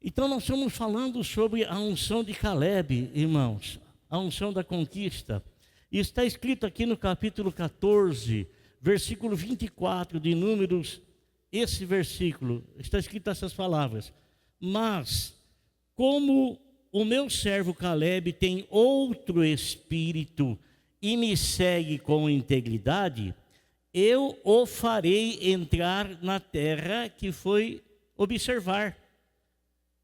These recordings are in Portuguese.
Então nós estamos falando sobre a unção de Caleb, irmãos, a unção da conquista. E está escrito aqui no capítulo 14, versículo 24 de Números, esse versículo, está escrito essas palavras: mas como o meu servo Caleb tem outro espírito e me segue com integridade, eu o farei entrar na terra que foi observar,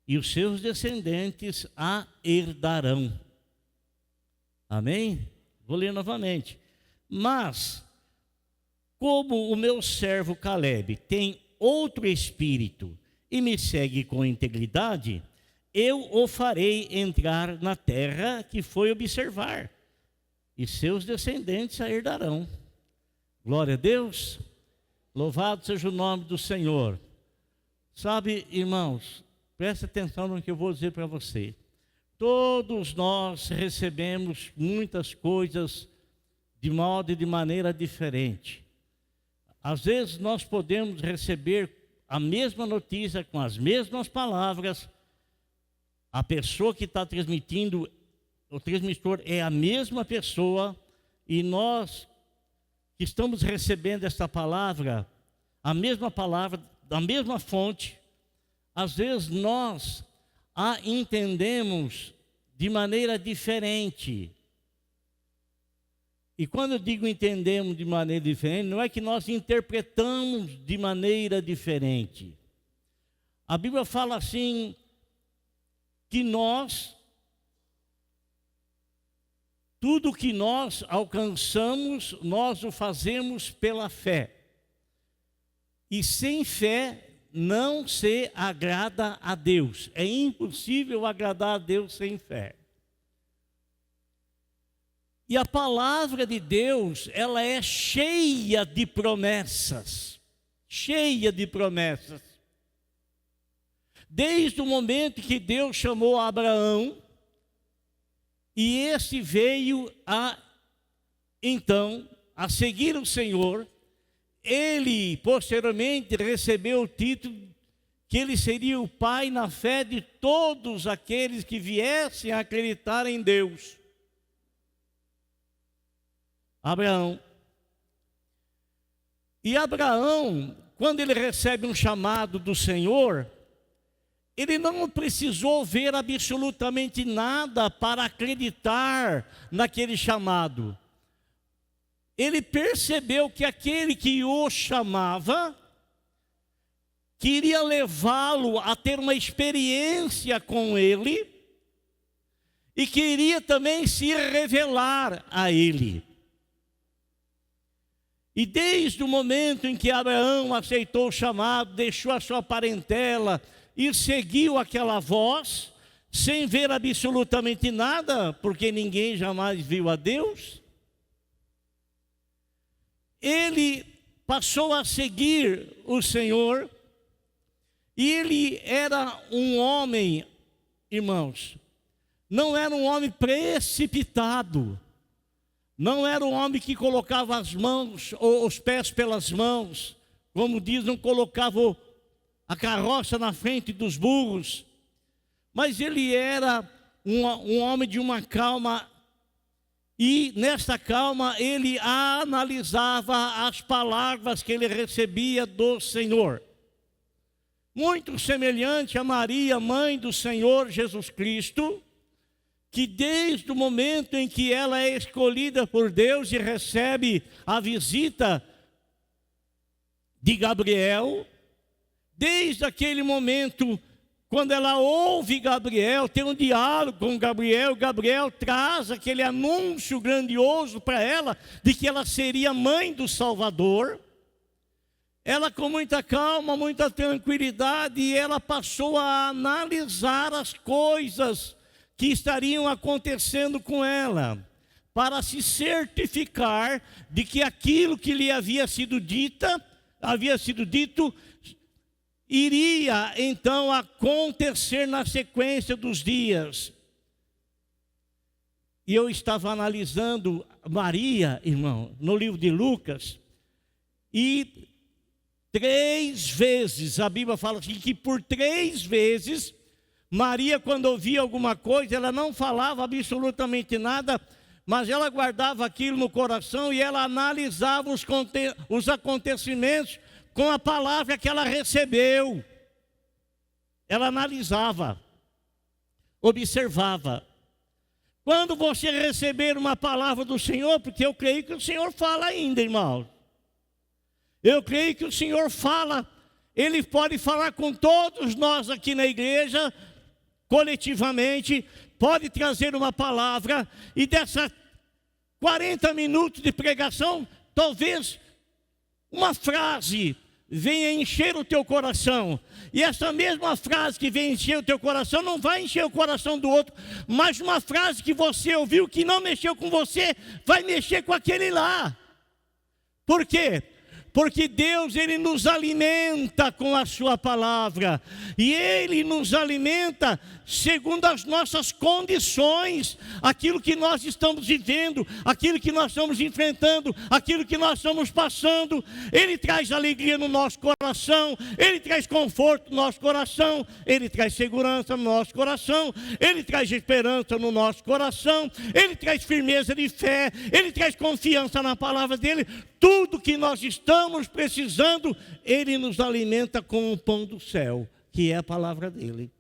e os seus descendentes a herdarão. Amém? Vou ler novamente. Mas, como o meu servo Caleb tem outro espírito e me segue com integridade, eu o farei entrar na terra que foi observar, e seus descendentes a herdarão. Glória a Deus. Louvado seja o nome do Senhor. Sabe, irmãos, preste atenção no que eu vou dizer para você. Todos nós recebemos muitas coisas de modo e de maneira diferente. Às vezes nós podemos receber a mesma notícia com as mesmas palavras. A pessoa que está transmitindo, o transmissor é a mesma pessoa, e nós que estamos recebendo esta palavra, a mesma palavra, da mesma fonte, às vezes nós a entendemos de maneira diferente. E quando eu digo entendemos de maneira diferente, não é que nós interpretamos de maneira diferente. A Bíblia fala assim, que tudo que nós alcançamos, nós o fazemos pela fé. E sem fé não se agrada a Deus. É impossível agradar a Deus sem fé. E a palavra de Deus, ela é cheia de promessas. Cheia de promessas. Desde o momento que Deus chamou Abraão, e esse veio então a seguir o Senhor, ele posteriormente recebeu o título que ele seria o pai na fé de todos aqueles que viessem a acreditar em Deus. Abraão. E Abraão, quando ele recebe um chamado do Senhor, ele não precisou ver absolutamente nada para acreditar naquele chamado. Ele percebeu que aquele que o chamava queria levá-lo a ter uma experiência com ele e queria também se revelar a ele. E desde o momento em que Abraão aceitou o chamado, deixou a sua parentela e seguiu aquela voz, sem ver absolutamente nada, porque ninguém jamais viu a Deus, ele passou a seguir o Senhor, e ele era um homem, irmãos, não era um homem precipitado, não era um homem que colocava as mãos, ou os pés pelas mãos, como diz, não colocava a carroça na frente dos burros, mas ele era um homem de uma calma, e nessa calma ele analisava as palavras que ele recebia do Senhor. Muito semelhante a Maria, mãe do Senhor Jesus Cristo, que desde o momento em que ela é escolhida por Deus e recebe a visita de Gabriel, desde aquele momento, quando ela ouve Gabriel, tem um diálogo com Gabriel, Gabriel traz aquele anúncio grandioso para ela, de que ela seria mãe do Salvador. Ela, com muita calma, muita tranquilidade, ela passou a analisar as coisas que estariam acontecendo com ela, para se certificar de que aquilo que lhe havia sido dito, iria então acontecer na sequência dos dias. E eu estava analisando Maria, irmão, no livro de Lucas, e 3 vezes, a Bíblia fala assim, que por 3 vezes, Maria, quando ouvia alguma coisa, ela não falava absolutamente nada, mas ela guardava aquilo no coração e ela analisava os acontecimentos com a palavra que ela recebeu. Ela analisava, observava. Quando você receber uma palavra do Senhor, porque eu creio que o Senhor fala ainda, irmão. Eu creio que o Senhor fala, Ele pode falar com todos nós aqui na igreja, coletivamente, pode trazer uma palavra, e dessas 40 minutos de pregação, talvez uma frase venha encher o teu coração, e essa mesma frase que vem encher o teu coração, não vai encher o coração do outro, mas uma frase que você ouviu, que não mexeu com você, vai mexer com aquele lá. Por quê? Porque Deus, Ele nos alimenta com a sua palavra, e Ele nos alimenta segundo as nossas condições, aquilo que nós estamos vivendo, aquilo que nós estamos enfrentando, aquilo que nós estamos passando. Ele traz alegria no nosso coração, Ele traz conforto no nosso coração, Ele traz segurança no nosso coração, Ele traz esperança no nosso coração, Ele traz firmeza de fé, Ele traz confiança na palavra dEle. Tudo que nós estamos precisando, Ele nos alimenta com o pão do céu, que é a palavra dEle.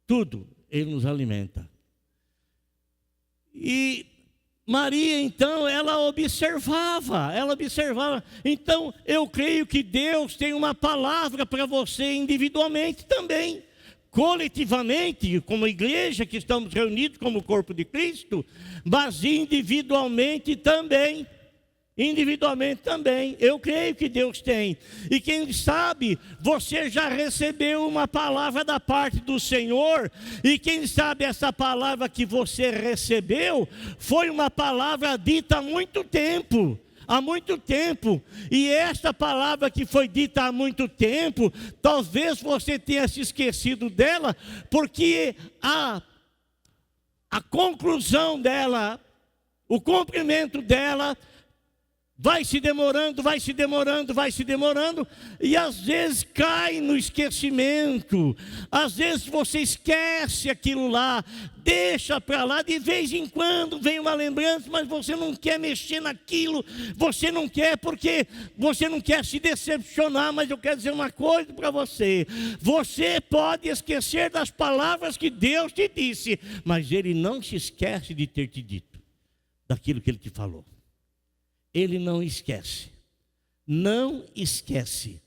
Tudo Ele nos alimenta. E Maria, então, ela observava. Então, eu creio que Deus tem uma palavra para você individualmente também. Coletivamente, como igreja que estamos reunidos como corpo de Cristo, mas individualmente também. Eu creio que Deus tem. E quem sabe você já recebeu uma palavra da parte do Senhor, e quem sabe essa palavra que você recebeu foi uma palavra dita há muito tempo. E esta palavra que foi dita há muito tempo, talvez você tenha se esquecido dela, porque a conclusão dela, o cumprimento dela, vai se demorando, e às vezes cai no esquecimento, às vezes você esquece aquilo lá, deixa para lá, de vez em quando vem uma lembrança, mas você não quer mexer naquilo, você não quer porque você não quer se decepcionar. Mas eu quero dizer uma coisa para você: você pode esquecer das palavras que Deus te disse, mas Ele não se esquece de ter te dito, daquilo que Ele te falou. Ele não esquece, não esquece.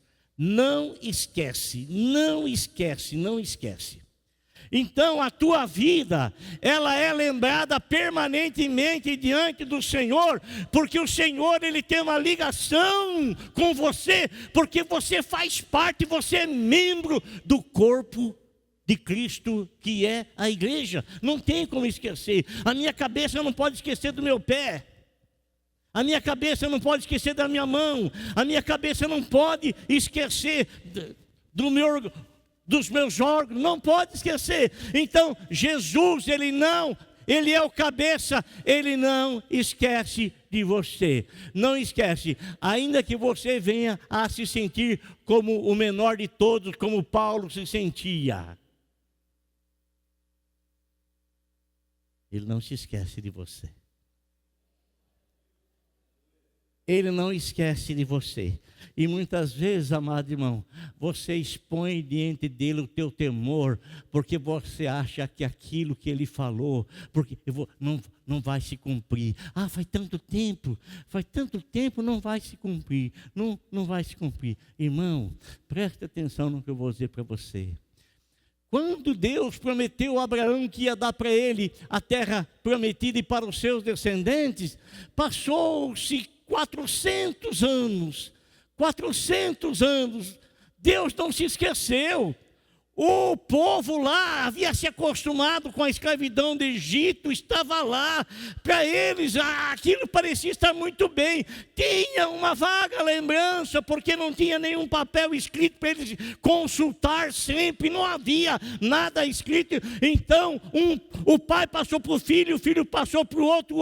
Então a tua vida, ela é lembrada permanentemente diante do Senhor, porque o Senhor, Ele tem uma ligação com você, porque você faz parte, você é membro do corpo de Cristo, que é a igreja. Não tem como esquecer. A minha cabeça não pode esquecer do meu pé. A minha cabeça não pode esquecer da minha mão. A minha cabeça não pode esquecer dos meus órgãos. Não pode esquecer. Então, Jesus, Ele é o cabeça. Ele não esquece de você. Não esquece. Ainda que você venha a se sentir como o menor de todos, como Paulo se sentia. Ele não se esquece de você. Ele não esquece de você. E muitas vezes, amado irmão, você expõe diante dele o teu temor, porque você acha que aquilo que ele falou, porque não vai se cumprir. Ah, faz tanto tempo, não vai se cumprir. Não vai se cumprir. Irmão, preste atenção no que eu vou dizer para você. Quando Deus prometeu a Abraão que ia dar para ele a terra prometida e para os seus descendentes, passou-se 400 anos, Deus não se esqueceu. O povo lá havia se acostumado com a escravidão do Egito, estava lá, para eles aquilo parecia estar muito bem, tinha uma vaga lembrança, porque não tinha nenhum papel escrito para eles consultar sempre, não havia nada escrito. Então o pai passou para o filho passou para o outro,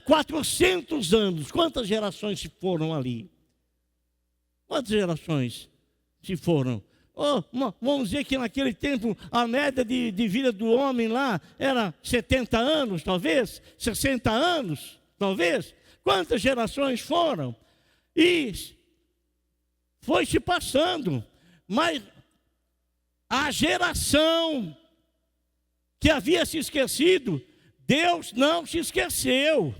400 anos, quantas gerações se foram ali? Quantas gerações se foram? Vamos dizer que naquele tempo a média de vida do homem lá era 70 anos, talvez, 60 anos, talvez. Quantas gerações foram? E foi se passando, mas a geração que havia se esquecido, Deus não se esqueceu.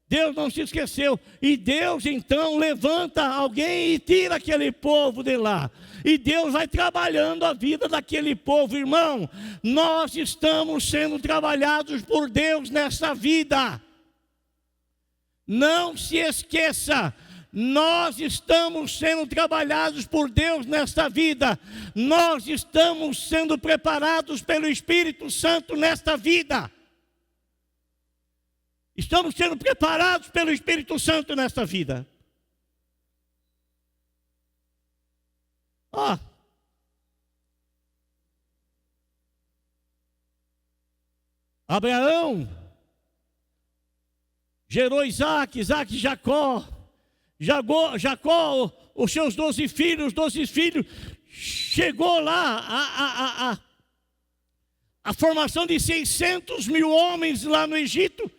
Deus não se esqueceu. E Deus então levanta alguém e tira aquele povo de lá. E Deus vai trabalhando a vida daquele povo. Irmão, nós estamos sendo trabalhados por Deus nessa vida. Não se esqueça. Nós estamos sendo trabalhados por Deus nesta vida. Nós estamos sendo preparados pelo Espírito Santo nesta vida. Estamos sendo preparados pelo Espírito Santo nesta vida. Abraão gerou Isaac, Isaac Jacó. Jacó, os seus 12 filhos, chegou lá a formação de 600 mil homens lá no Egito,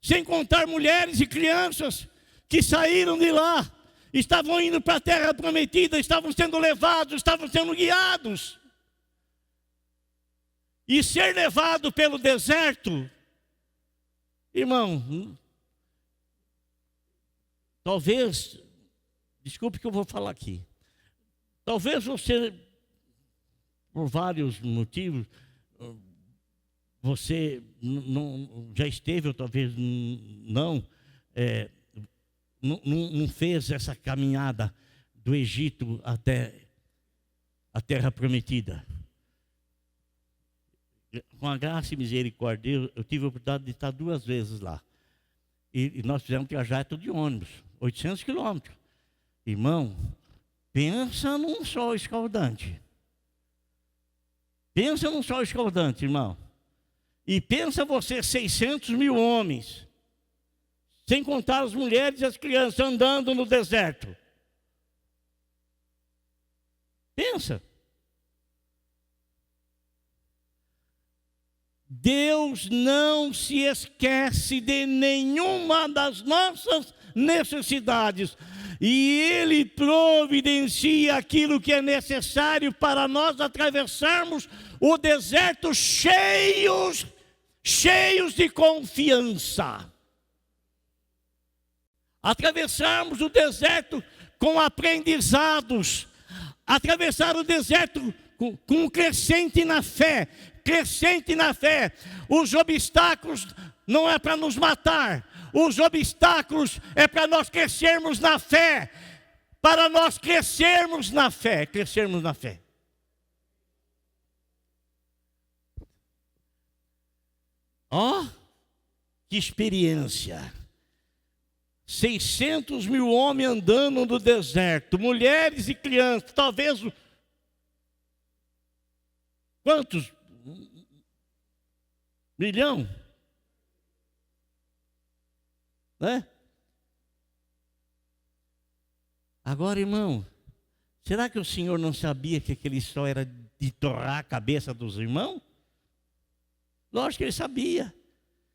sem contar mulheres e crianças que saíram de lá, estavam indo para a terra prometida, estavam sendo levados, estavam sendo guiados. E ser levado pelo deserto, irmão, talvez, desculpe que eu vou falar aqui, talvez você, por vários motivos, você não, já esteve, ou talvez não fez essa caminhada do Egito até a terra prometida. Com a graça e misericórdia, eu tive a oportunidade de estar 2 vezes lá. E nós fizemos trajeto de ônibus, 800 quilômetros. Irmão, pensa num sol escaldante. Pensa num sol escaldante, irmão. E pensa você, 600 mil homens, sem contar as mulheres e as crianças andando no deserto. Pensa. Deus não se esquece de nenhuma das nossas necessidades. E Ele providencia aquilo que é necessário para nós atravessarmos o deserto cheios de confiança. Atravessarmos o deserto com aprendizados. Atravessar o deserto com crescente na fé. Crescente na fé. Os obstáculos não é para nos matar. Os obstáculos é para nós crescermos na fé. Para nós crescermos na fé. Crescermos na fé. Que experiência. 600 mil homens andando no deserto. Mulheres e crianças. Talvez... Quantos? 1 milhão? Né? Agora, irmão, será que o Senhor não sabia que aquele sol era de torrar a cabeça dos irmãos? Lógico que Ele sabia.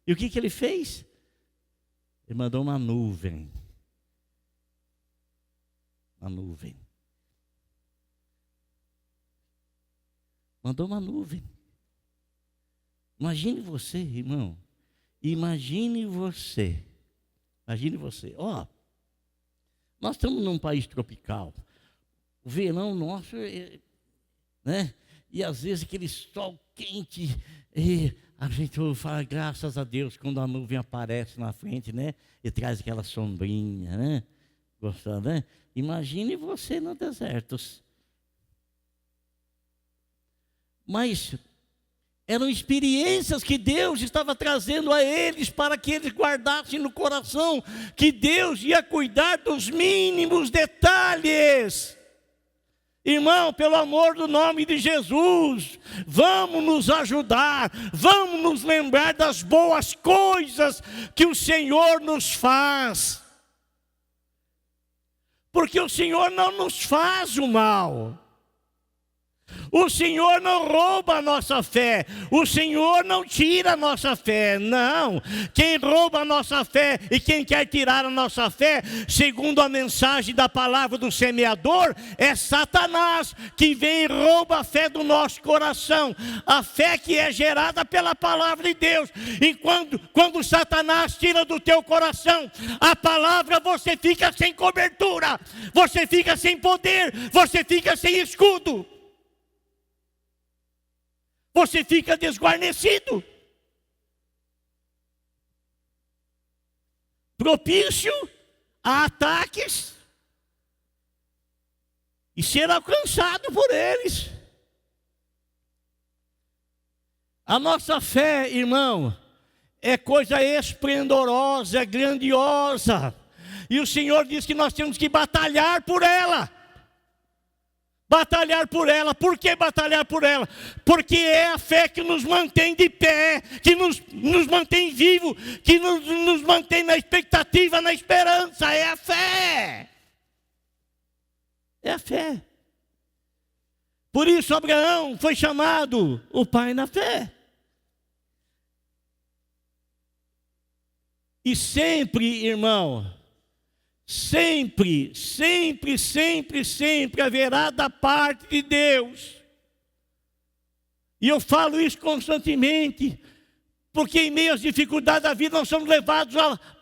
E o que Ele fez? Ele mandou uma nuvem. Uma nuvem. Mandou uma nuvem. Imagine você, irmão. Imagine você. Nós estamos num país tropical. O verão nosso, né? E às vezes aquele sol quente, e a gente fala, graças a Deus, quando a nuvem aparece na frente, né? E traz aquela sombrinha, né? Gostando, né? Imagine você no deserto. Mas eram experiências que Deus estava trazendo a eles para que eles guardassem no coração que Deus ia cuidar dos mínimos detalhes. Irmão, pelo amor do nome de Jesus, vamos nos ajudar, vamos nos lembrar das boas coisas que o Senhor nos faz. Porque o Senhor não nos faz o mal. O Senhor não rouba a nossa fé, o Senhor não tira a nossa fé, não. Quem rouba a nossa fé e quem quer tirar a nossa fé, segundo a mensagem da palavra do semeador, é Satanás, que vem e rouba a fé do nosso coração, a fé que é gerada pela palavra de Deus. E quando Satanás tira do teu coração a palavra, você fica sem cobertura, você fica sem poder, você fica sem escudo. Você fica desguarnecido, propício a ataques e ser alcançado por eles. A nossa fé, irmão, é coisa esplendorosa, é grandiosa, e o Senhor diz que nós temos que batalhar por ela. Batalhar por ela. Por que batalhar por ela? Porque é a fé que nos mantém de pé, que nos mantém vivo, que nos mantém na expectativa, na esperança. É a fé. É a fé. Por isso Abraão foi chamado o pai na fé. E sempre, irmão, sempre, sempre, sempre, sempre haverá da parte de Deus. E eu falo isso constantemente, porque em meio às dificuldades da vida nós somos levados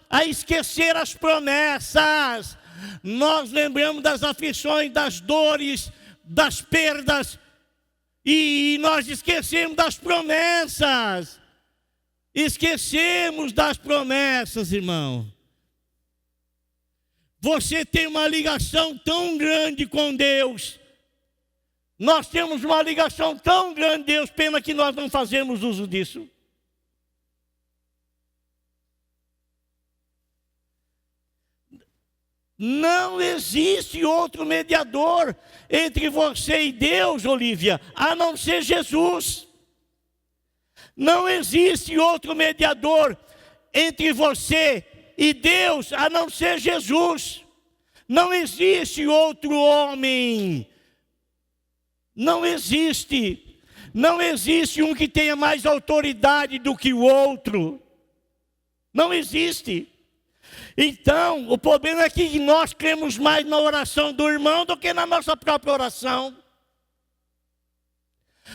a esquecer as promessas. Nós lembramos das aflições, das dores, das perdas, e nós esquecemos das promessas. Esquecemos das promessas, irmão. Você tem uma ligação tão grande com Deus. Nós temos uma ligação tão grande com Deus, pena que nós não fazemos uso disso. Não existe outro mediador entre você e Deus, Olívia, a não ser Jesus. Não existe outro mediador entre você e Deus, a não ser Jesus. Não existe outro homem. Não existe. Não existe um que tenha mais autoridade do que o outro. Não existe. Então, o problema é que nós cremos mais na oração do irmão do que na nossa própria oração.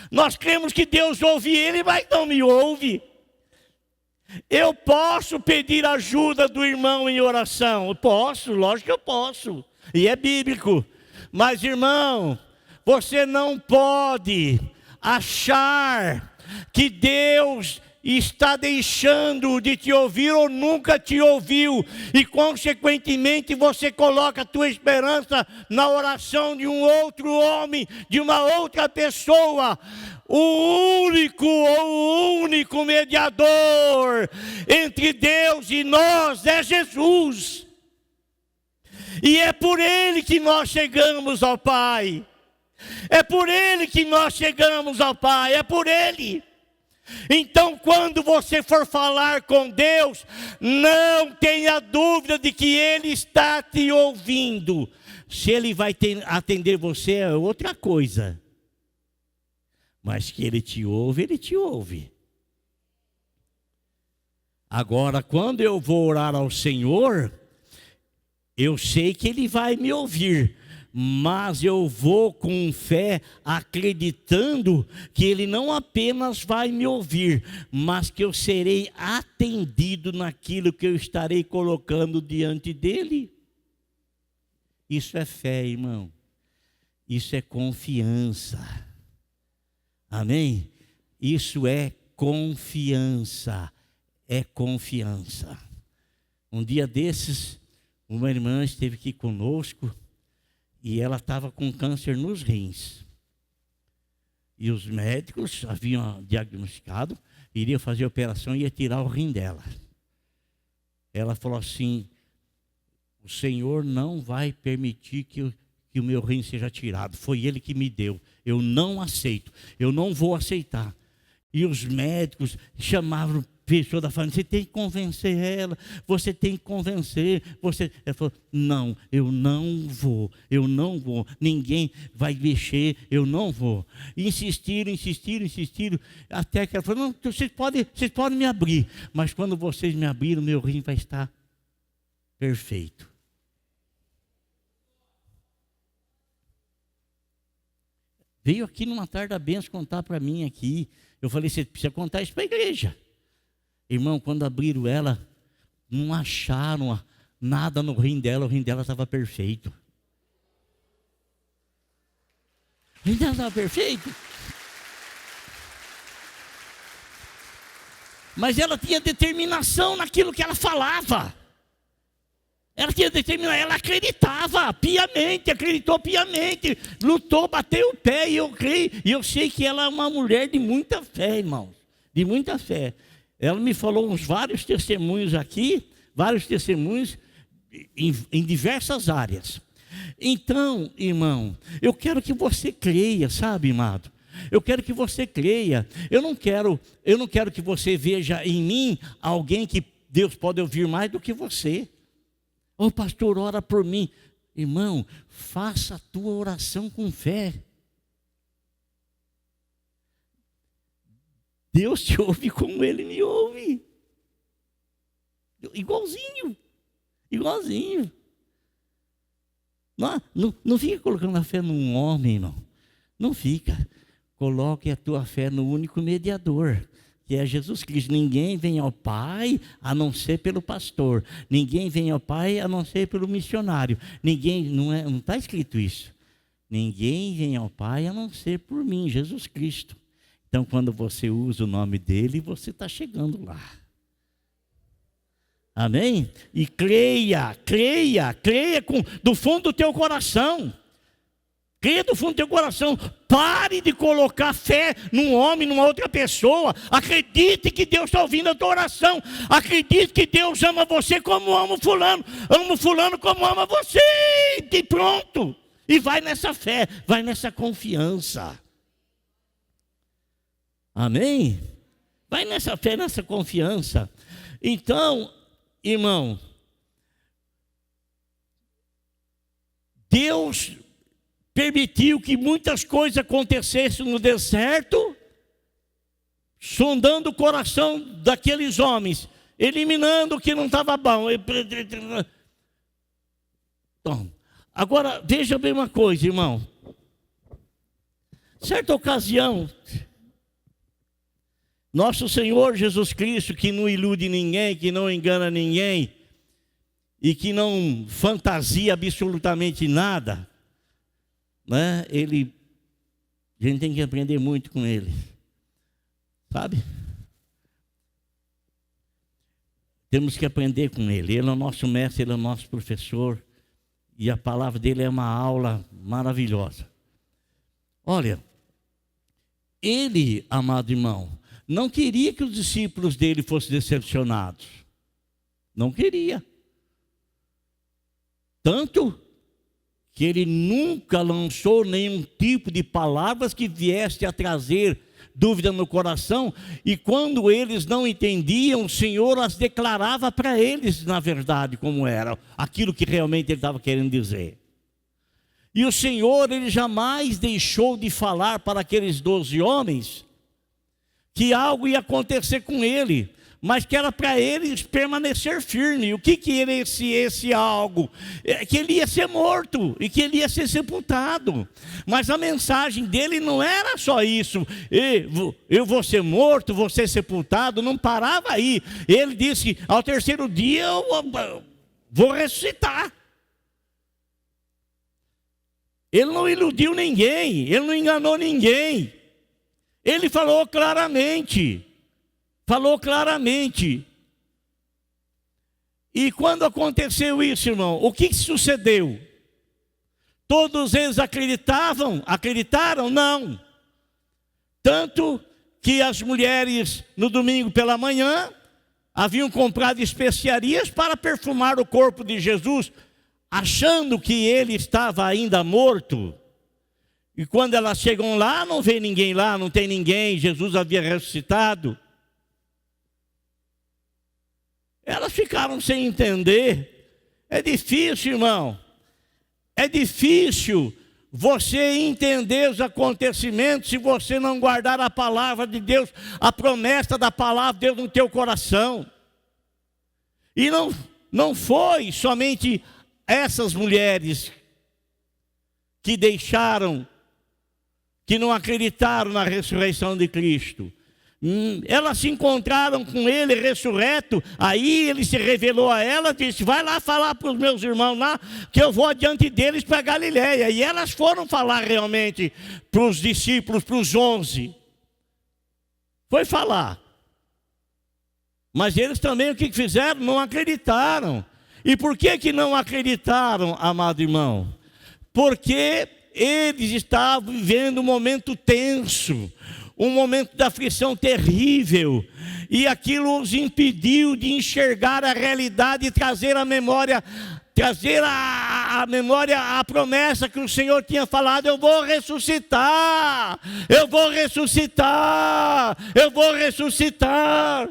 Nós cremos que Deus ouve ele, mas não me ouve. Eu posso pedir ajuda do irmão em oração? Eu posso, lógico que eu posso. E é bíblico. Mas, irmão, você não pode achar que Deus está deixando de te ouvir ou nunca te ouviu. E, consequentemente, você coloca a tua esperança na oração de um outro homem, de uma outra pessoa. O único mediador entre Deus e nós é Jesus. E é por Ele que nós chegamos ao Pai. É por Ele que nós chegamos ao Pai. É por Ele. Então, quando você for falar com Deus, não tenha dúvida de que Ele está te ouvindo. Se Ele vai atender você é outra coisa. Mas que Ele te ouve, Ele te ouve. Agora, quando eu vou orar ao Senhor, eu sei que Ele vai me ouvir. Mas eu vou com fé, acreditando que Ele não apenas vai me ouvir, mas que eu serei atendido naquilo que eu estarei colocando diante dEle. Isso é fé, irmão. Isso é confiança. Amém? Isso é confiança. É confiança. Um dia desses, uma irmã esteve aqui conosco e ela estava com câncer nos rins. E os médicos haviam diagnosticado, iriam fazer a operação e ia tirar o rim dela. Ela falou assim: o Senhor não vai permitir que o meu rim seja tirado. Foi Ele que me deu. Eu não aceito. Eu não vou aceitar. E os médicos chamavam pessoa da família, você tem que convencer ela, você tem que convencer. Ela falou, não, eu não vou, ninguém vai mexer, eu não vou. E insistiram, até que ela falou, não, vocês podem me abrir, mas quando vocês me abrirem, o meu rim vai estar perfeito. Veio aqui numa tarde da bênção contar para mim aqui. Eu falei, você precisa contar isso para a igreja. Irmão, quando abriram ela, não acharam nada no rim dela, o rim dela estava perfeito. O rim dela estava perfeito. Mas ela tinha determinação naquilo que ela falava. Ela tinha determinação, ela acreditou piamente, lutou, bateu o pé, e eu creio, e eu sei que ela é uma mulher de muita fé, irmãos, de muita fé. Ela me falou vários testemunhos aqui, em diversas áreas. Então, irmão, eu quero que você creia, sabe, amado? Eu quero que você creia. Eu não quero que você veja em mim alguém que Deus pode ouvir mais do que você. Ô pastor, ora por mim. Irmão, faça a tua oração com fé. Deus te ouve como Ele me ouve. Igualzinho. Não fica colocando a fé num homem, irmão. Não fica. Coloque a tua fé no único mediador, que é Jesus Cristo. Ninguém vem ao Pai a não ser pelo pastor. Ninguém vem ao Pai a não ser pelo missionário. Não está escrito isso. Ninguém vem ao Pai a não ser por mim, Jesus Cristo. Então, quando você usa o nome dele, você está chegando lá. Amém? E creia do fundo do teu coração. Creia do fundo do teu coração. Pare de colocar fé num homem, numa outra pessoa. Acredite que Deus está ouvindo a tua oração. Acredite que Deus ama você como ama o fulano. Ama o fulano como ama você. E pronto. E vai nessa fé, vai nessa confiança. Amém? Vai nessa fé, nessa confiança. Então, irmão, Deus permitiu que muitas coisas acontecessem no deserto, sondando o coração daqueles homens, eliminando o que não estava bom. Então, agora, veja bem uma coisa, irmão. Certa ocasião, nosso Senhor Jesus Cristo, que não ilude ninguém, que não engana ninguém, e que não fantasia absolutamente nada, né? A gente tem que aprender muito com ele, sabe? Temos que aprender com ele. Ele é o nosso mestre, ele é o nosso professor, e a palavra dele é uma aula maravilhosa. Olha, ele, amado irmão, não queria que os discípulos dele fossem decepcionados. Não queria. Tanto que ele nunca lançou nenhum tipo de palavras que viesse a trazer dúvida no coração. E quando eles não entendiam, o Senhor as declarava para eles, na verdade, como era. Aquilo que realmente ele estava querendo dizer. E o Senhor, ele jamais deixou de falar para aqueles 12 homens que algo ia acontecer com ele, mas que era para eles permanecer firme. O que era esse algo? Que ele ia ser morto e que ele ia ser sepultado. Mas a mensagem dele não era só isso. Eu vou ser morto, vou ser sepultado. Não parava aí. Ele disse, ao terceiro dia eu vou ressuscitar. Ele não iludiu ninguém, ele não enganou ninguém. Ele falou claramente. E quando aconteceu isso, irmão, o que sucedeu? Todos eles acreditaram? Não. Tanto que as mulheres, no domingo pela manhã, haviam comprado especiarias para perfumar o corpo de Jesus, achando que ele estava ainda morto. E quando elas chegam lá, não vê ninguém lá, não tem ninguém, Jesus havia ressuscitado. Elas ficaram sem entender. É difícil, irmão. É difícil você entender os acontecimentos se você não guardar a palavra de Deus, a promessa da palavra de Deus no teu coração. E não foi somente essas mulheres que deixaram, que não acreditaram na ressurreição de Cristo. Elas se encontraram com ele ressurreto, aí ele se revelou a elas, disse: vai lá falar para os meus irmãos lá, que eu vou adiante deles para Galiléia. E elas foram falar realmente para os discípulos, para os 11. Foi falar. Mas eles também o que fizeram? Não acreditaram. E por que não acreditaram, amado irmão? Porque eles estavam vivendo um momento tenso, um momento de aflição terrível, e aquilo os impediu de enxergar a realidade e trazer à memória a promessa que o Senhor tinha falado: eu vou ressuscitar, eu vou ressuscitar, eu vou ressuscitar.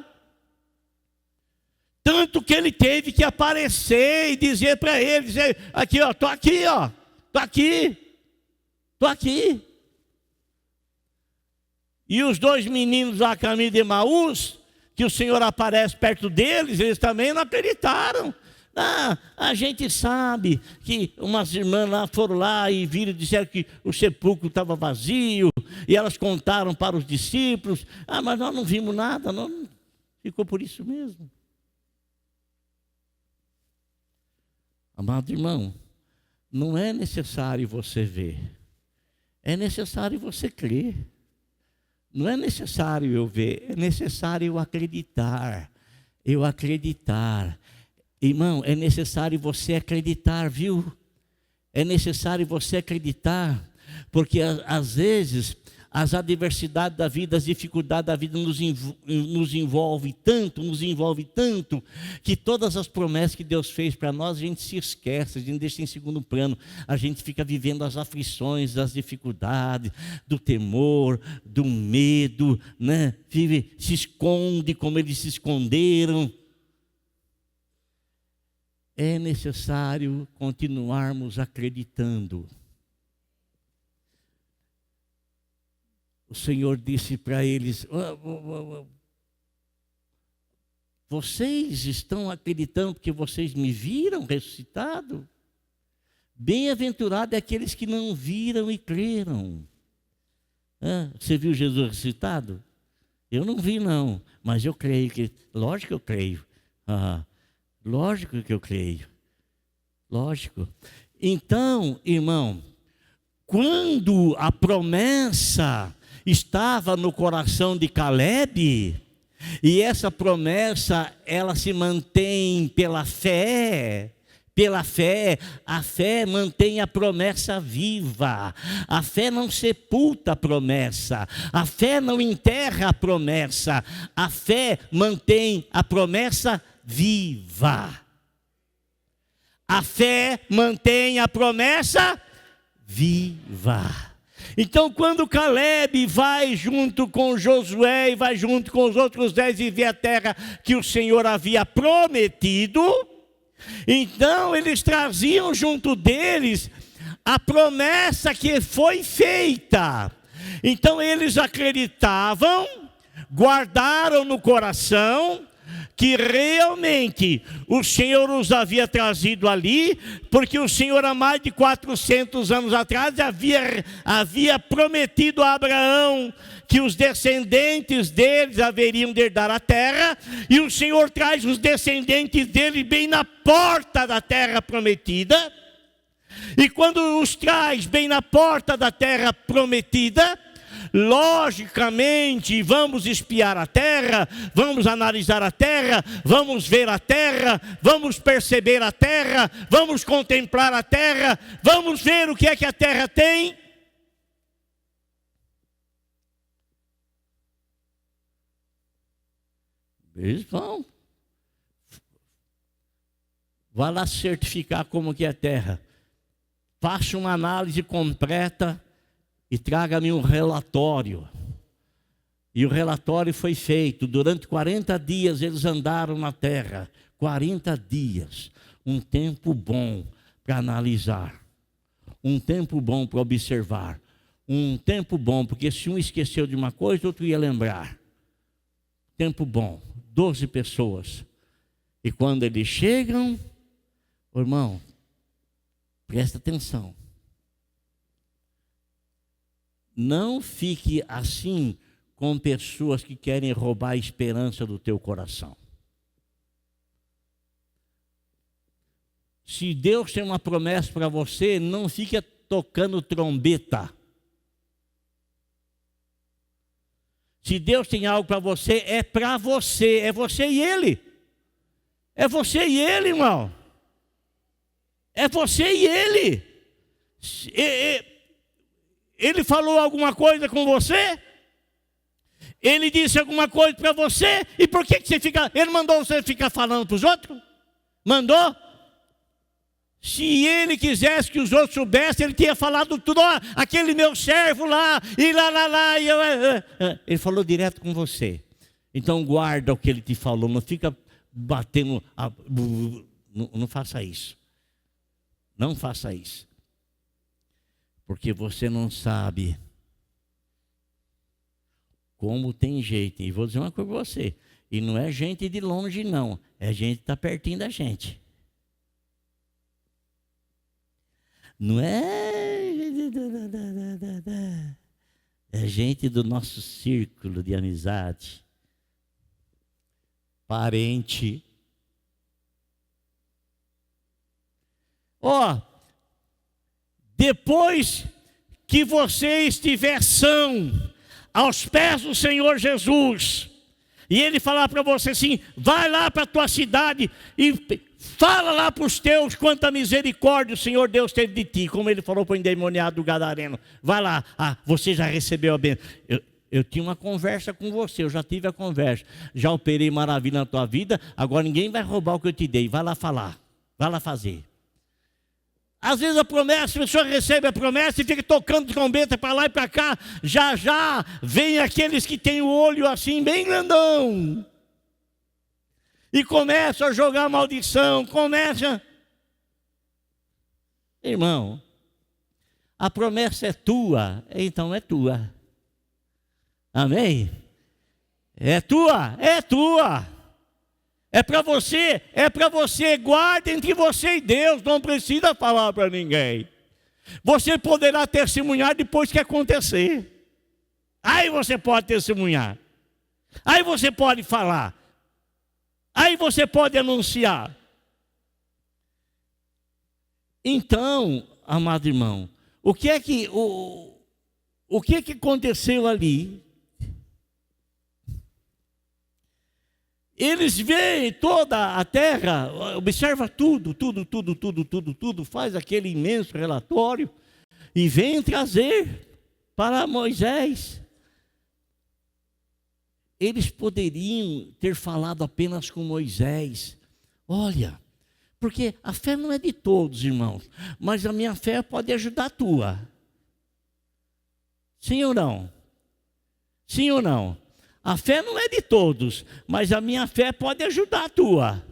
Tanto que ele teve que aparecer e dizer para eles: aqui ó, estou aqui ó, estou aqui, estou aqui. E os 2 meninos lá a caminho de Emaús, que o Senhor aparece perto deles, eles também não acreditaram. A gente sabe que umas irmãs lá foram lá e viram, disseram que o sepulcro estava vazio, e elas contaram para os discípulos: mas nós não vimos nada, não, ficou por isso mesmo. Amado irmão, não é necessário você ver, é necessário você crer. Não é necessário eu ver, é necessário eu acreditar. Eu acreditar. Irmão, é necessário você acreditar, viu? É necessário você acreditar, porque às vezes as adversidades da vida, as dificuldades da vida nos envolve tanto, que todas as promessas que Deus fez para nós, a gente se esquece, a gente deixa em segundo plano. A gente fica vivendo as aflições, as dificuldades, do temor, do medo, né? Se esconde como eles se esconderam. É necessário continuarmos acreditando. O Senhor disse para eles: vocês estão acreditando porque vocês me viram ressuscitado? Bem-aventurado é aqueles que não viram e creram. Você viu Jesus ressuscitado? Eu não vi não, mas eu creio que, lógico que eu creio. Lógico que eu creio. Lógico. Então, irmão, quando a promessa estava no coração de Caleb, e essa promessa, ela se mantém pela fé. Pela fé, a fé mantém a promessa viva. A fé não sepulta a promessa. A fé não enterra a promessa. A fé mantém a promessa viva. A fé mantém a promessa viva. Então, quando Caleb vai junto com Josué e vai junto com os outros 10 e vê a terra que o Senhor havia prometido, então eles traziam junto deles a promessa que foi feita. Então eles acreditavam, guardaram no coração que realmente o Senhor os havia trazido ali, porque o Senhor há mais de 400 anos atrás havia prometido a Abraão que os descendentes deles haveriam de herdar a terra, e o Senhor traz os descendentes dele bem na porta da terra prometida. E quando os traz bem na porta da terra prometida, logicamente vamos espiar a terra, vamos analisar a terra, vamos ver a terra, vamos perceber a terra, vamos contemplar a terra, vamos ver o que é que a terra tem. Eles vão. Vá lá certificar como que é a terra. Faça uma análise completa e traga-me um relatório. E o relatório foi feito. Durante 40 dias eles andaram na terra. 40 dias. Um tempo bom para analisar. Um tempo bom para observar. Um tempo bom, porque se um esqueceu de uma coisa, outro ia lembrar. Tempo bom. 12 pessoas. E quando eles chegam, irmão, presta atenção. Não fique assim com pessoas que querem roubar a esperança do teu coração. Se Deus tem uma promessa para você, não fique tocando trombeta. Se Deus tem algo para você, é para você, é você e Ele. É você e Ele, irmão. É você e Ele. Ele falou alguma coisa com você? Ele disse alguma coisa para você? E por que você fica... Ele mandou você ficar falando para os outros? Mandou? Se ele quisesse que os outros soubessem, ele tinha falado tudo. Ó, aquele meu servo lá, e lá. E eu... Ele falou direto com você. Então guarda o que ele te falou. Não fica batendo... Não faça isso. Não faça isso. Porque você não sabe como tem jeito. E vou dizer uma coisa para você. E não é gente de longe, não. É gente que está pertinho da gente. Não é... É gente do nosso círculo de amizade. Parente. Ó, depois que você estiver são aos pés do Senhor Jesus, e Ele falar para você assim, vai lá para a tua cidade e fala lá para os teus quanta misericórdia o Senhor Deus teve de ti, como Ele falou para o endemoniado do Gadareno. Vai lá, você já recebeu a bênção. Eu tinha uma conversa com você, eu já tive a conversa. Já operei maravilha na tua vida, agora ninguém vai roubar o que eu te dei. Vai lá falar, vai lá fazer. Às vezes a promessa, a pessoa recebe a promessa e fica tocando trombeta para lá e para cá. Já vem aqueles que têm o olho assim bem grandão. E começa a jogar maldição, Irmão, a promessa é tua, então é tua. Amém? É tua. É para você, guarda entre você e Deus, não precisa falar para ninguém. Você poderá testemunhar depois que acontecer. Aí você pode testemunhar. Aí você pode falar. Aí você pode anunciar. Então, amado irmão, o que é que aconteceu ali? Eles veem toda a terra, observa tudo, faz aquele imenso relatório e vem trazer para Moisés. Eles poderiam ter falado apenas com Moisés. Olha, porque a fé não é de todos, irmãos, mas a minha fé pode ajudar a tua. Sim ou não? Sim ou não? A fé não é de todos, mas a minha fé pode ajudar a tua.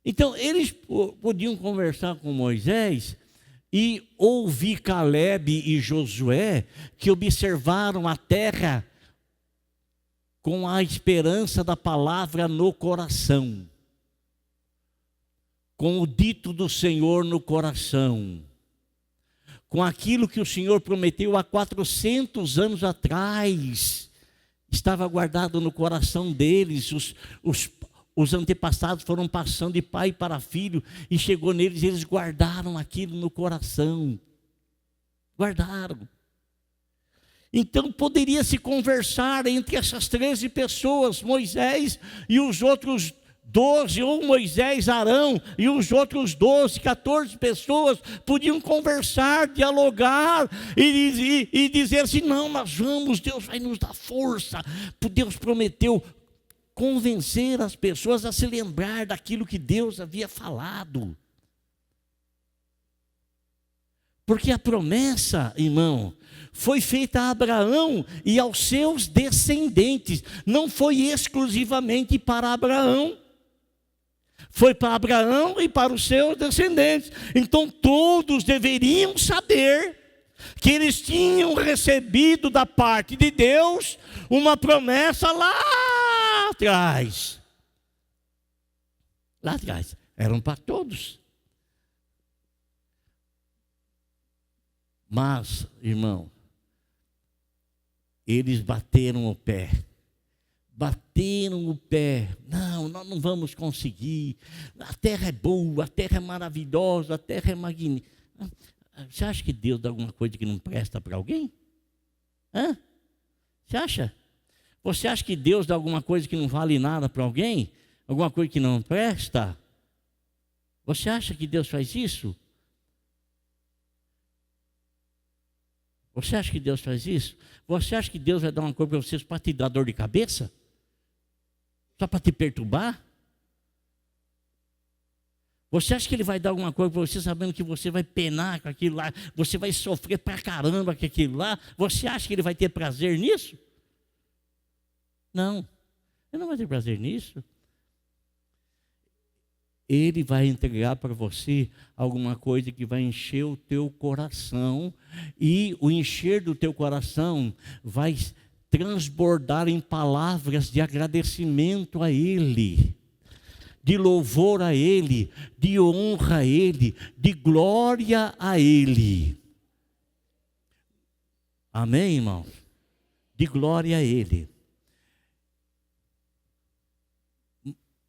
Então, eles podiam conversar com Moisés e ouvir Caleb e Josué, que observaram a terra com a esperança da palavra no coração, com o dito do Senhor no coração, com aquilo que o Senhor prometeu há 400 anos atrás. Estava guardado no coração deles, os antepassados foram passando de pai para filho, e chegou neles, eles guardaram aquilo no coração. Guardaram. Então poderia se conversar entre essas 13 pessoas, Moisés e os outros 12, ou Moisés, Arão e os outros 12, 14 pessoas podiam conversar, dialogar e dizer assim, não, nós vamos, Deus vai nos dar força. Deus prometeu convencer as pessoas a se lembrar daquilo que Deus havia falado. Porque a promessa, irmão, foi feita a Abraão e aos seus descendentes. Não foi exclusivamente para Abraão. Foi para Abraão e para os seus descendentes. Então todos deveriam saber que eles tinham recebido da parte de Deus uma promessa lá atrás. Lá atrás. Eram para todos. Mas, irmão, eles bateram o pé. Bateram o pé. Não, nós não vamos conseguir. A terra é boa, a terra é maravilhosa, a terra é magnífica. Você acha que Deus dá alguma coisa que não presta para alguém? Hã? Você acha? Você acha que Deus dá alguma coisa que não vale nada para alguém? Alguma coisa que não presta? Você acha que Deus faz isso? Você acha que Deus faz isso? Você acha que Deus vai dar uma coisa para vocês para te dar dor de cabeça? Só para te perturbar? Você acha que Ele vai dar alguma coisa para você sabendo que você vai penar com aquilo lá? Você vai sofrer pra caramba com aquilo lá? Você acha que Ele vai ter prazer nisso? Não, Ele não vai ter prazer nisso. Ele vai entregar para você alguma coisa que vai encher o teu coração. E o encher do teu coração vai transbordar em palavras de agradecimento a Ele, de louvor a Ele, de honra a Ele, de glória a Ele. Amém, irmão? De glória a Ele.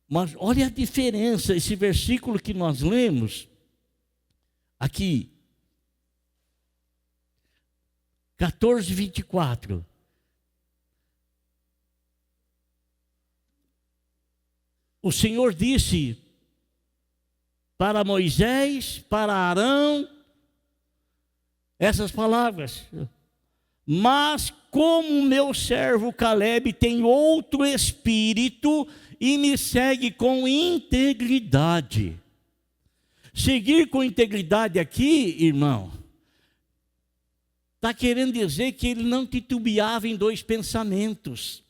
Mas olha a diferença, esse versículo que nós lemos aqui, 14:24. O Senhor disse para Moisés, para Arão, essas palavras: mas como meu servo Caleb tem outro espírito e me segue com integridade. Seguir com integridade aqui, irmão, está querendo dizer que ele não titubeava em dois pensamentos.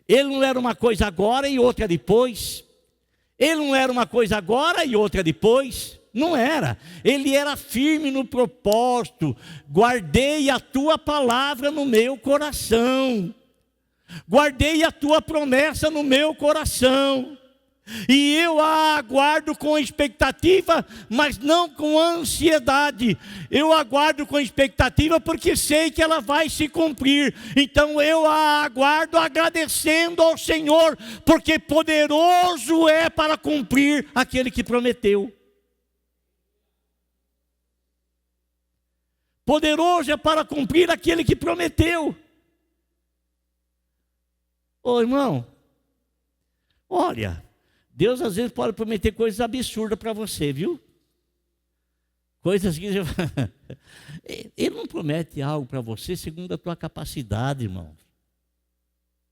Ele não era uma coisa agora e outra depois. Ele não era uma coisa agora e outra depois. Não era. Ele era firme no propósito. Guardei a tua palavra no meu coração. Guardei a tua promessa no meu coração. E eu a aguardo com expectativa, mas não com ansiedade. Eu aguardo com expectativa porque sei que ela vai se cumprir. Então eu a aguardo agradecendo ao Senhor, porque poderoso é para cumprir aquele que prometeu. Poderoso é para cumprir aquele que prometeu. Ô irmão, olha, Deus às vezes pode prometer coisas absurdas para você, viu? Coisas que Ele não promete algo para você segundo a tua capacidade, irmão.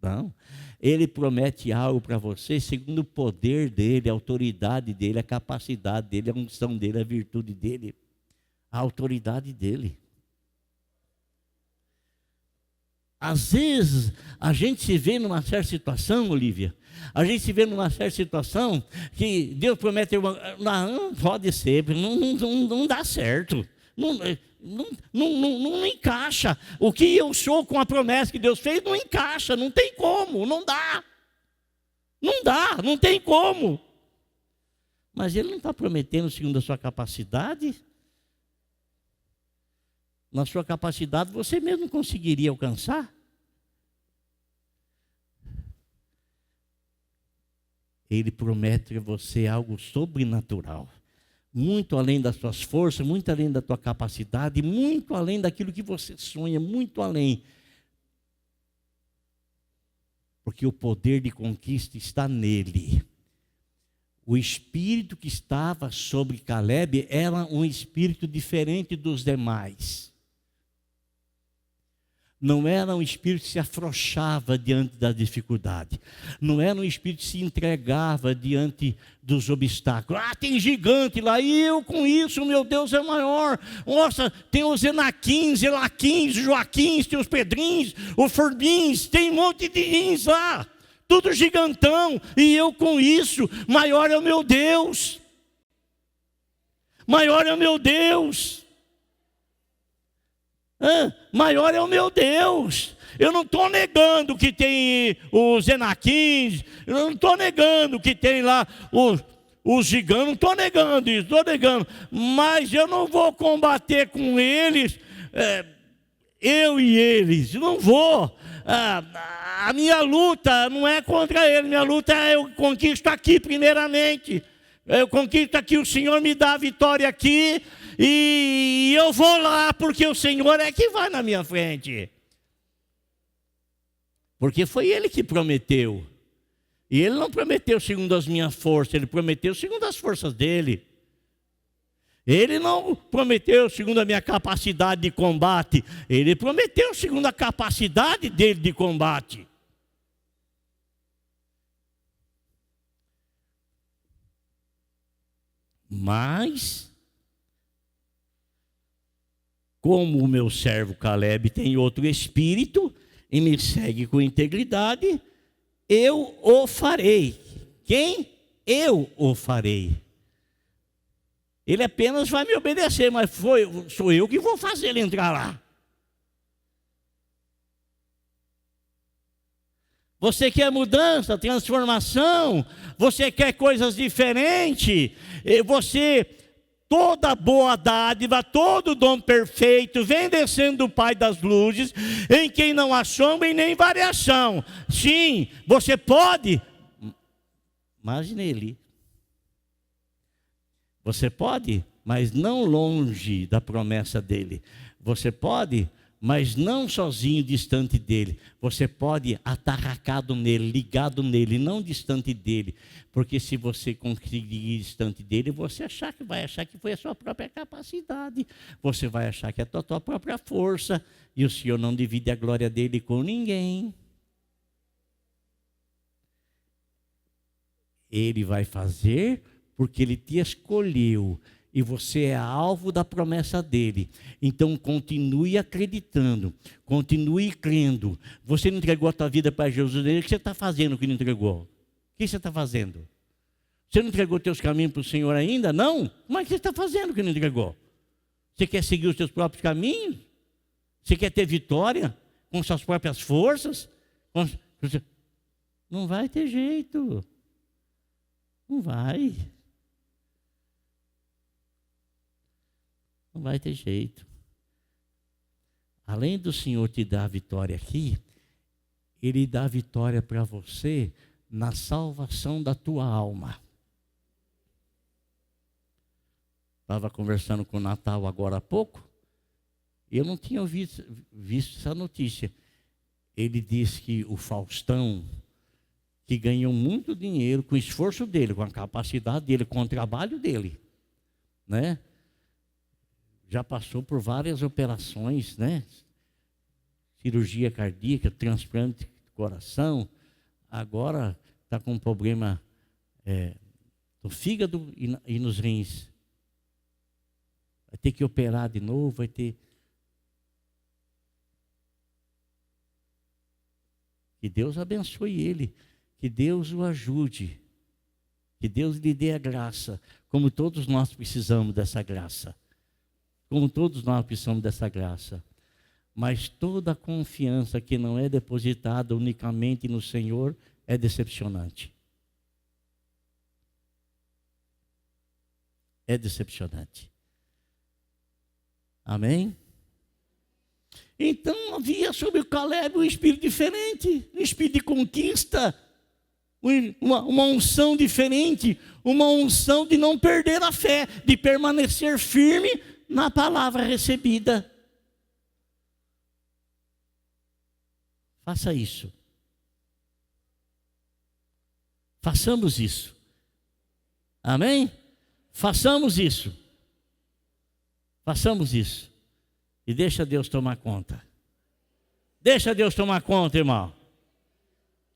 Não. Ele promete algo para você segundo o poder dele, a autoridade dele, a capacidade dele, a unção dele, a virtude dele, a autoridade dele. Às vezes, a gente se vê numa certa situação, Olívia, a gente se vê numa certa situação que Deus promete, não pode ser, não dá certo, não encaixa. O que eu sou com a promessa que Deus fez não encaixa, não tem como, não dá, não tem como. Mas Ele não está prometendo segundo a sua capacidade. Na sua capacidade você mesmo conseguiria alcançar. Ele promete a você algo sobrenatural, muito além das suas forças, muito além da tua capacidade, muito além daquilo que você sonha, muito além. Porque o poder de conquista está nele. O espírito que estava sobre Caleb era um espírito diferente dos demais. Não era um espírito que se afrouxava diante da dificuldade. Não era um espírito que se entregava diante dos obstáculos. Ah, tem gigante lá, e eu com isso, meu Deus é maior. Nossa, tem os Enaquins, Elaquins, Joaquins, tem os Pedrins, os Forbins, tem um monte de rins lá. Tudo gigantão, e eu com isso, maior é o meu Deus. Maior é o meu Deus. Maior é o meu Deus. Eu não estou negando que tem os Enaquins, eu não estou negando que tem lá os gigantes, não estou negando isso, estou negando, mas eu não vou combater com eles, eu e eles, não vou. A minha luta não é contra eles, minha luta é eu conquisto aqui primeiramente. Eu conquisto aqui, o Senhor me dá a vitória aqui, e eu vou lá, porque o Senhor é que vai na minha frente. Porque foi Ele que prometeu. E Ele não prometeu segundo as minhas forças, Ele prometeu segundo as forças dEle. Ele não prometeu segundo a minha capacidade de combate, Ele prometeu segundo a capacidade dEle de combate. Mas, como o meu servo Caleb tem outro espírito e me segue com integridade, eu o farei. Quem? Eu o farei. Ele apenas vai me obedecer, mas sou eu que vou fazer ele entrar lá. Você quer mudança, transformação, você quer coisas diferentes, toda boa dádiva, todo dom perfeito, vem descendo do Pai das luzes, em quem não há sombra e nem variação. Sim, você pode, mas nele. Você pode, mas não longe da promessa dele. Você pode, mas não sozinho, distante dele. Você pode atarracado nele, ligado nele, não distante dele. Porque se você conseguir ir distante dele, você vai achar que foi a sua própria capacidade. Você vai achar que é a tua própria força. E o Senhor não divide a glória dele com ninguém. Ele vai fazer porque ele te escolheu. E você é alvo da promessa dele. Então continue acreditando, continue crendo. Você não entregou a tua vida para Jesus, o que você está fazendo que não entregou? O que você está fazendo? Você não entregou teus caminhos para o Senhor ainda? Não? Mas o que você está fazendo que não entregou? Você quer seguir os seus próprios caminhos? Você quer ter vitória com suas próprias forças? Não vai ter jeito. Não vai. Não vai ter jeito. Além do Senhor te dar a vitória aqui, Ele dá a vitória para você na salvação da tua alma. Estava conversando com o Natal agora há pouco, e eu não tinha visto essa notícia. Ele disse que o Faustão, que ganhou muito dinheiro com o esforço dele, com a capacidade dele, com o trabalho dele, né? Já passou por várias operações, né? Cirurgia cardíaca, transplante de coração. Agora está com um problema no fígado e nos rins. Vai ter que operar de novo, vai ter... Que Deus abençoe ele, que Deus o ajude, que Deus lhe dê a graça, como todos nós precisamos dessa graça. Como todos nós precisamos dessa graça. Mas toda a confiança que não é depositada unicamente no Senhor é decepcionante. É decepcionante. Amém? Então havia sobre o Caleb um espírito diferente, um espírito de conquista, uma unção diferente, uma unção de não perder a fé, de permanecer firme na palavra recebida. Faça isso. Façamos isso. Amém? Façamos isso. Façamos isso. E deixa Deus tomar conta. Deixa Deus tomar conta, irmão.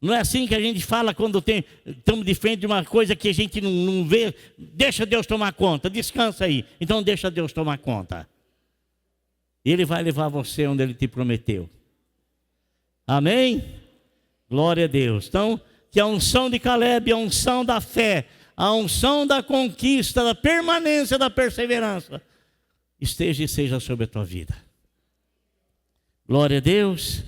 Não é assim que a gente fala quando estamos de frente de uma coisa que a gente não vê. Deixa Deus tomar conta, descansa aí. Então deixa Deus tomar conta. Ele vai levar você onde Ele te prometeu. Amém? Glória a Deus. Então, que a unção de Caleb, a unção da fé, a unção da conquista, da permanência, da perseverança, esteja e seja sobre a tua vida. Glória a Deus.